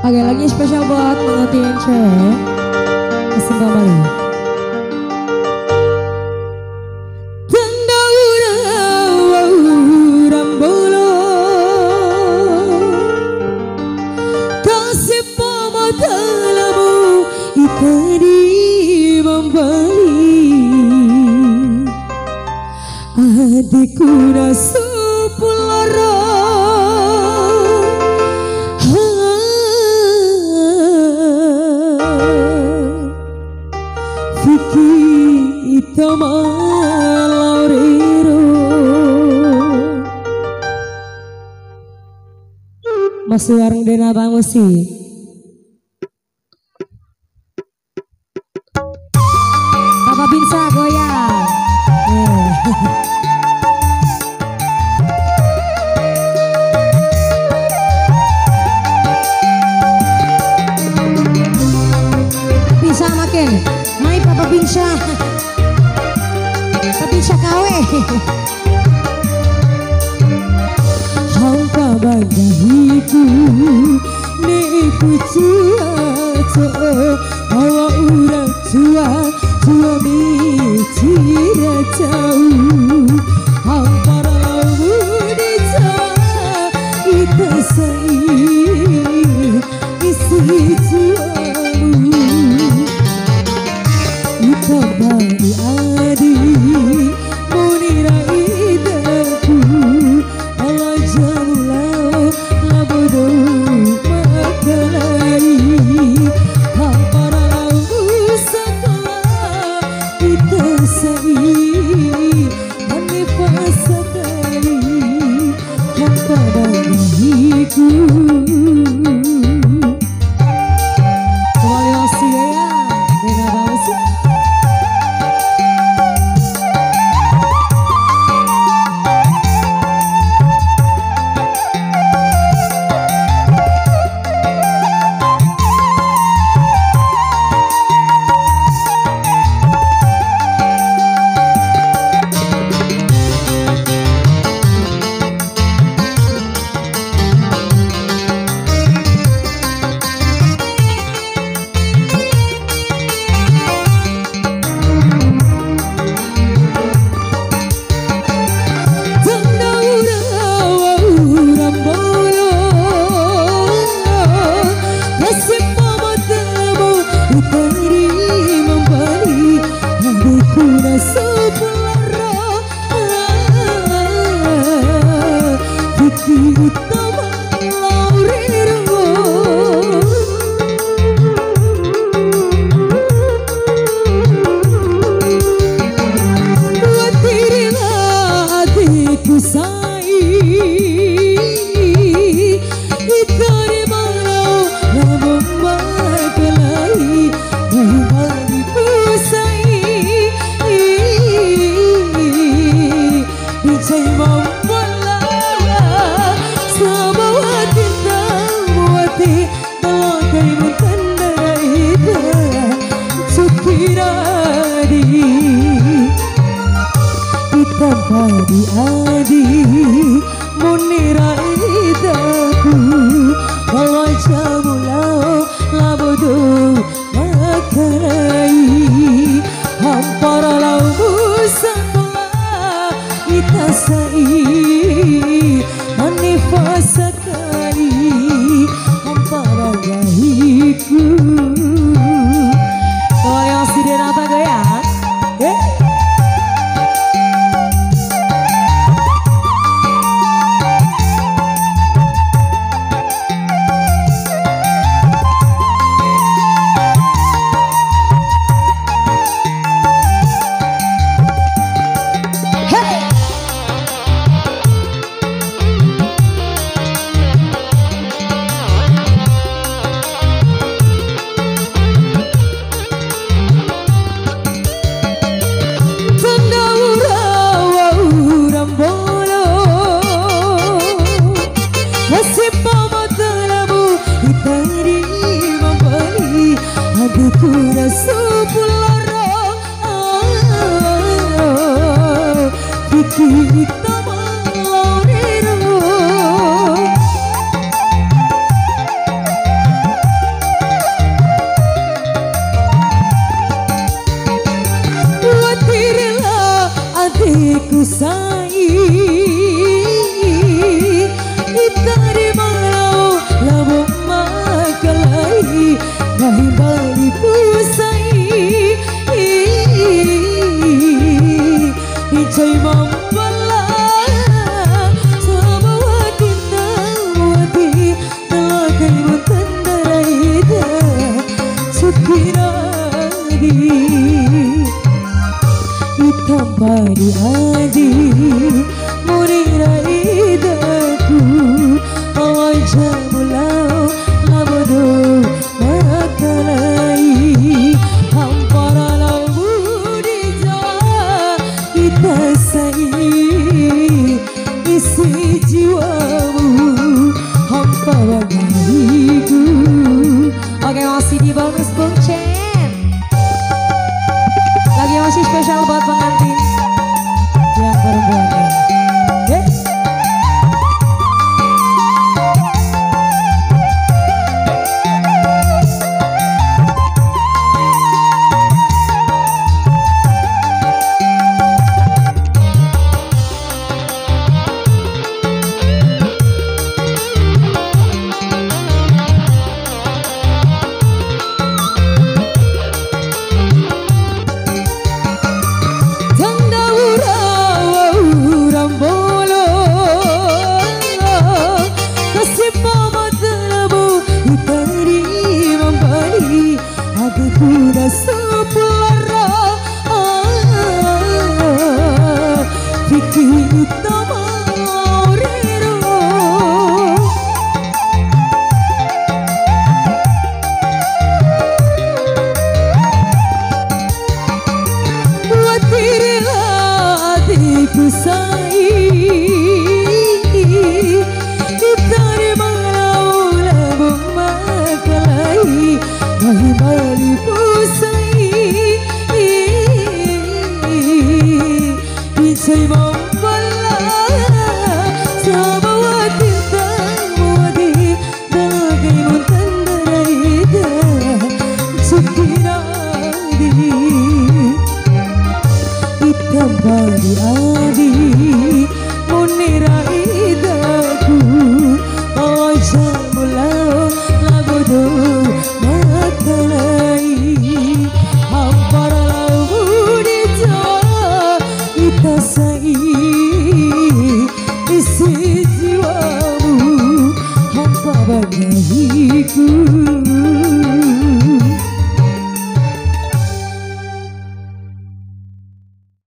Oke, lagi spesial buat mengertiin cewek. Kasih kembali. Adikku rasa pulara Vicky Itama Laurero masih warung dena bangun sih. Papa Binsa goyang. Bisa makin, main Papa Binsa. Papa Binsa kawe. Hampa bagahiku neku cuaca bawa urang tua mikir jauh hampara laut dicah kita saing isi juamu kita bagi adik monira idaku ala jamulau labodo makalai hampara laut sekolah kita saing menepasakali hampa bagiku. Adik monira idaku bawa jamulau labodo makai hampara lau sekolah kita sai menifasakali hampara gahiku. Kalau yang sidir apa goyang? sai itari malau labok makalai bahi bali pusai icai mampala sama wati nawati talakai mutandaraida sukiradi itambari adi muriraidaku awai jamulau labodo makalai hampara labudija itasai isi jiwamu hampara diriku. Oke, masih di bonus Bung Chen. Lagi masih spesial buat pengantin yang perempuan. Yes. Kuda sebelara fikir utama rero watirilah adikku sai itari malau labung makalai bahi bali pusai icai mampala sama wati tawadi dagai muntandaraida sukiradi itambari adi muniraidaku awai jamulau lagodo makalai hampara labudija itasai isi jiwamu hampara diriku.